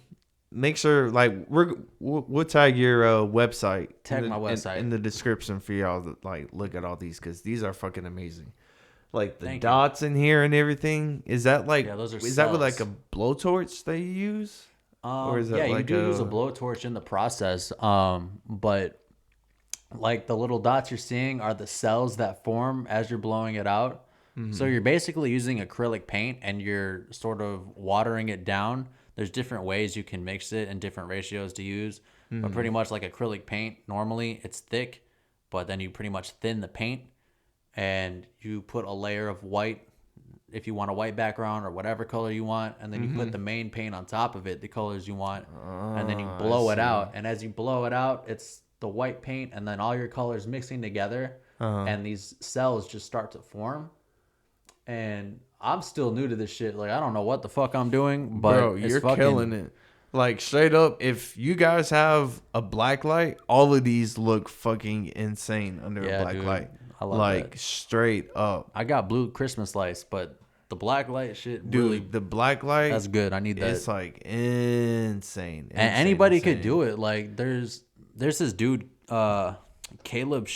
Make sure, like, we'll tag your website. Tag my website. In the description for y'all to, like, look at all these, because these are fucking amazing. Like, the Thank dots in here and everything. Is that, like, those are is that with, cells. like, a blowtorch that you use? Or is that yeah, like you do use a blowtorch in the process. But like the little dots you're seeing are the cells that form as you're blowing it out. So you're basically using acrylic paint and you're sort of watering it down. There's different ways you can mix it and different ratios to use. But pretty much like acrylic paint, normally it's thick, but then you pretty much thin the paint and you put a layer of white if you want a white background or whatever color you want, and then you put the main paint on top of it, the colors you want, and then you blow it out. And as you blow it out, it's the white paint and then all your colors mixing together, and these cells just start to form. And I'm still new to this shit. Like, I don't know what the fuck I'm doing, but bro, you're killing it. Like, straight up, if you guys have a black light, all of these look fucking insane under a black light. I love like that. Straight up. I got blue Christmas lights, but the black light shit, Dude, really, the black light, that's good. I need that. It's like insane. And anybody could do it. Like there's this dude, Caleb.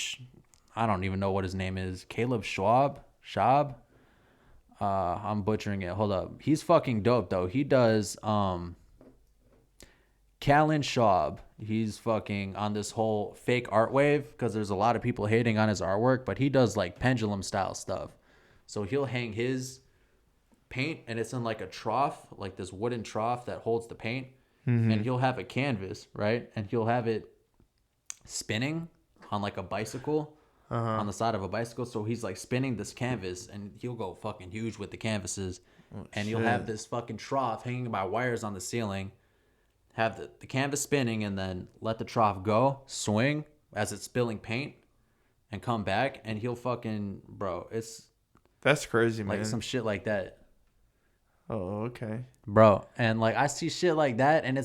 I don't even know what his name is. Caleb Schwab. I'm butchering it. Hold up. He's fucking dope though. He does Callan Schwab. He's fucking on this whole fake art wave because there's a lot of people hating on his artwork, but he does like pendulum style stuff. So he'll hang his paint and it's in like a trough, like this wooden trough that holds the paint, and he'll have a canvas, right? And he'll have it spinning on like a bicycle, on the side of a bicycle. So he's like spinning this canvas and he'll go fucking huge with the canvases. And you'll have this fucking trough hanging by wires on the ceiling, have the canvas spinning, and then let the trough go, swing as it's spilling paint, and come back, and he'll fucking, bro, that's crazy, like man. some shit like that. Oh, okay. Bro, and like I see shit like that, and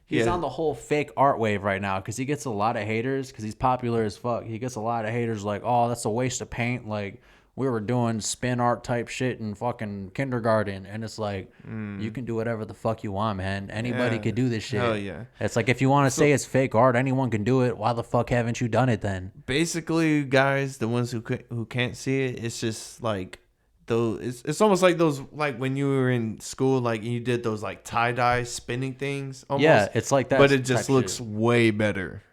he's on the whole fake art wave right now because he gets a lot of haters because he's popular as fuck. He gets a lot of haters like, oh, that's a waste of paint. Like, we were doing spin art type shit in fucking kindergarten. And it's like, you can do whatever the fuck you want, man. Anybody could do this shit. Hell yeah. It's like, if you want to say it's fake art, anyone can do it. Why the fuck haven't you done it then? Basically, guys, the ones who can't see it, it's just like those. It's almost like those, like when you were in school, like you did those like tie dye spinning things. Almost. Yeah, it's like that. But it just looks shit. way better,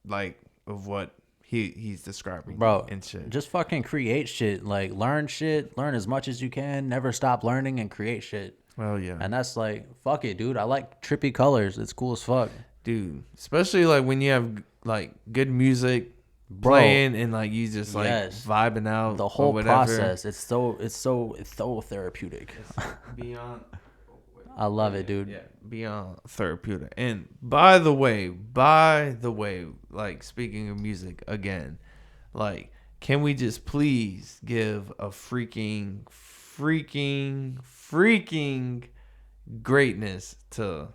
like of what he's describing, bro, and shit. Just fucking create shit. Like, learn shit. Learn as much as you can. Never stop learning and create shit. Well, yeah. And that's like, fuck it, dude. I like trippy colors. It's cool as fuck. Dude, especially like when you have like good music playing and like you just like vibing out. The whole or whatever. process. It's so therapeutic. Beyond. I love it, dude. Yeah, beyond therapeutic. And by the way, like speaking of music again, like can we just please give a freaking greatness to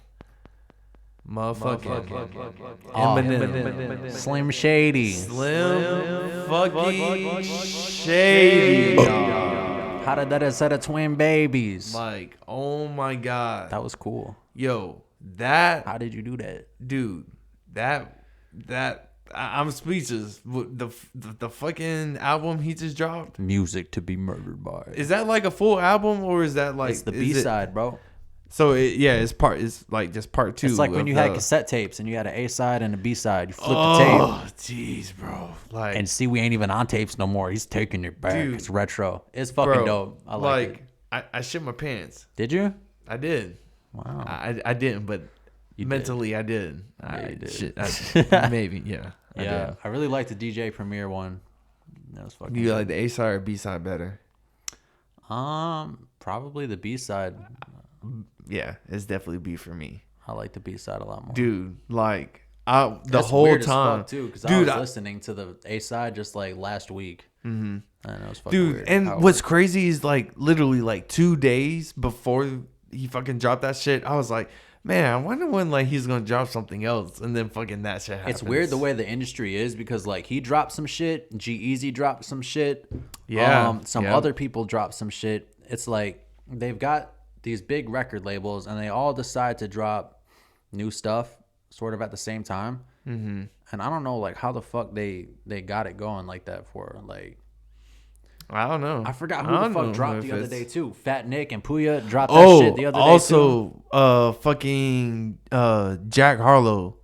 motherfucking Eminem. Slim Shady. Slim fucking Shady. How did that set of twin babies? Like, oh my God. That was cool. Yo, that. How did you do that? Dude, I'm speechless. The fucking album he just dropped. Music to be murdered by. Is that like a full album or is that like? It's the B-side, bro. So it's like just part 2. It's like when you had cassette tapes and you had an A-side and a B-side. You flip the tape. Oh, jeez, bro. Like, and see, we ain't even on tapes no more. He's taking it back. Dude, it's retro. It's fucking dope. I like it. I shit my pants. Did you? I did. Wow. I didn't, but mentally I did. Yeah, you did. Shit, maybe, yeah. Yeah, I really like the DJ Premier one. That was fucking. Do you like the A side or B side better? Probably the B side. Yeah, it's definitely B for me. I like the B side a lot more. Dude, like the That's whole weird time, as fuck too, because I was listening to the A side just like last week. Mm-hmm. And it was fucking dude. Weird And what's crazy is like literally like 2 days before he fucking dropped that shit, I was like, man, I wonder when like he's gonna drop something else, and then fucking that shit happens. It's weird the way the industry is because like he dropped some shit, G-Eazy dropped some shit, some other people dropped some shit. It's like they've got these big record labels and they all decide to drop new stuff sort of at the same time. Mm-hmm. And I don't know like how the fuck they got it going like that for like. I don't know. I forgot who the fuck dropped the other day too. Fat Nick and Puya dropped that shit the other day too. Also, fucking Jack Harlow.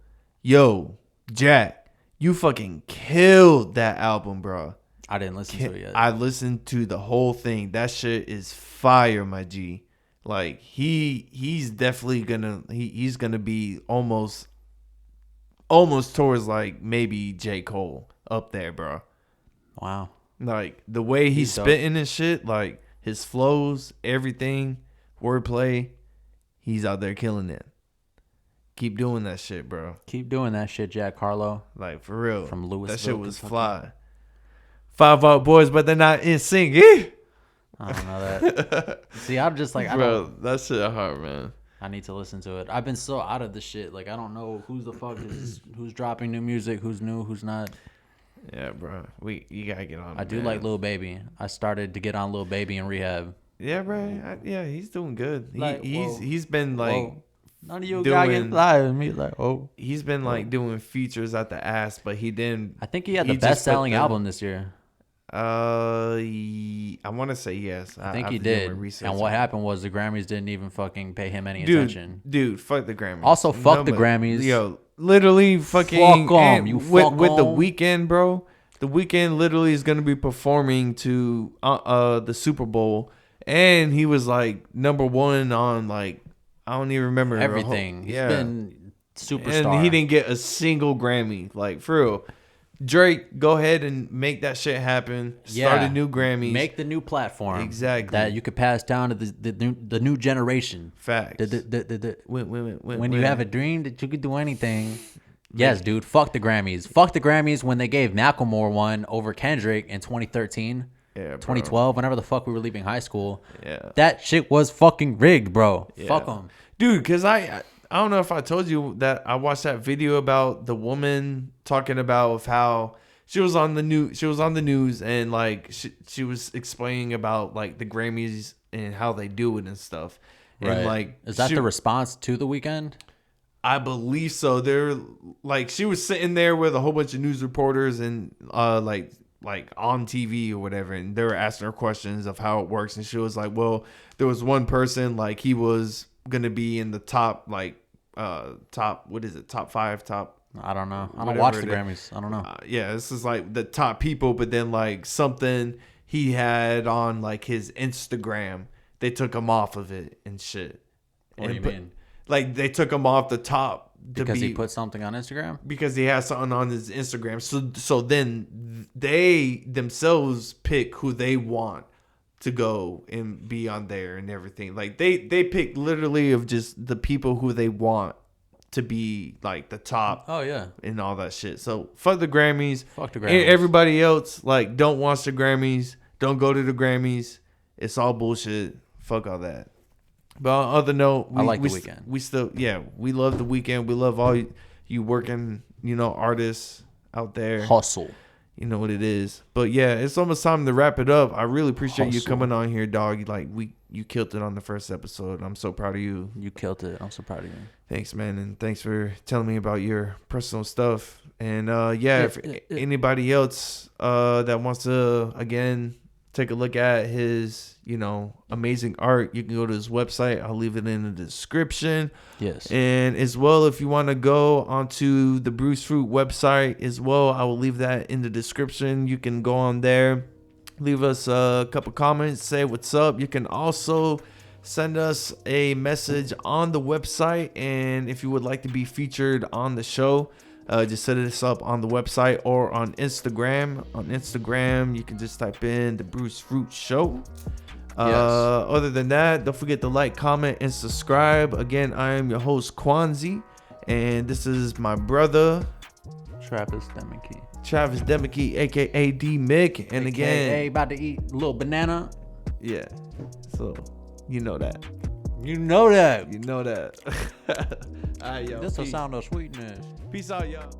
Yo, Jack, you fucking killed that album, bro. I didn't listen to it yet. I listened to the whole thing. That shit is fire, my G. Like he's definitely he's gonna be almost towards like maybe J. Cole up there, bro. Wow. Like the way he's spitting and shit, like his flows, everything, wordplay, he's out there killing it. Keep doing that shit, bro. Keep doing that shit, Jack Harlow. Like for real. From Louisville. That shit was fly. 5 Out Boys, but they're not in sync. I don't know that. See, I'm just like, that shit hard, man. I need to listen to it. I've been so out of the shit. Like I don't know who's the fuck who's dropping new music, who's new, who's not. Yeah, bro. You gotta get on. I do like Lil Baby. I started to get on Lil Baby in rehab. Yeah, bro. He's doing good. He's been like none of you gotta get live with me. Like, he's been like doing features at the ass, but he didn't. I think he had the best-selling album this year. I want to say yes. I think he did. And what happened was the Grammys didn't even fucking pay him any attention. Dude, fuck the Grammys. Also, fuck the Grammys. Yo, literally fucking. Fuck them. You fuck with The Weeknd, bro. The Weeknd literally is gonna be performing to the Super Bowl, and he was like #1 on like I don't even remember everything. He's been superstar, and he didn't get a single Grammy. Like for real. Drake, go ahead and make that shit happen. Start a new Grammys. Make the new platform. Exactly. That you could pass down to the new generation. Facts. When you have a dream that you could do anything. Yes, dude. Fuck the Grammys. Fuck the Grammys when they gave Macklemore one over Kendrick in 2013. Yeah, 2012, whenever the fuck we were leaving high school. Yeah. That shit was fucking rigged, bro. Yeah. Fuck them. Dude, because I don't know if I told you that I watched that video about the woman talking about how she was on the news and like she was explaining about like the Grammys and how they do it and stuff. Right. And like is that the response to The Weeknd? I believe so. They're like she was sitting there with a whole bunch of news reporters and like on TV or whatever, and they were asking her questions of how it works, and she was like, well, there was one person like he was gonna be in the top like top what is it, top 5, top I don't know. I don't watch the Grammys. I don't know. Yeah, this is like the top people, but then like something he had on like his Instagram, they took him off of it and shit. What do you mean? Like they took him off the top because he put something on Instagram? Because he has something on his Instagram. So then they themselves pick who they want to go and be on there and everything. Like they pick literally of just the people who they want to be like the top. Oh yeah, and all that shit. So fuck the Grammys. Fuck the Grammys. Everybody else, like, don't watch the Grammys. Don't go to the Grammys. It's all bullshit. Fuck all that. But on other note, I like The Weeknd. We still, we love The Weeknd. We love all you working, artists out there. Hustle. You know what it is. But yeah, it's almost time to wrap it up. I really appreciate you Hustle. coming on here, dog. Like you killed it on the first episode. I'm so proud of you. You killed it. I'm so proud of you. Thanks, man, and thanks for telling me about your personal stuff. And if anybody else that wants to again take a look at his amazing art, you can go to his website. I'll leave it in the description. Yes. And as well, if you want to go onto the Bruised Fruit website as well, I will leave that in the description. You can go on there, leave us a couple comments, say what's up. You can also send us a message on the website, and if you would like to be featured on the show, just set us up on the website or on Instagram. On Instagram, you can just type in the Bruised Fruit Show. Yes. Other than that, don't forget to like, comment, and subscribe. Again, I am your host, Kwanzi, and this is my brother, Travis Daemicke. Travis Daemicke, aka Daemicke. And again, about to eat a little banana. yeah, so you know that. You know that. You know that. All right, yo. This is a sound of sweetness. Peace out, y'all.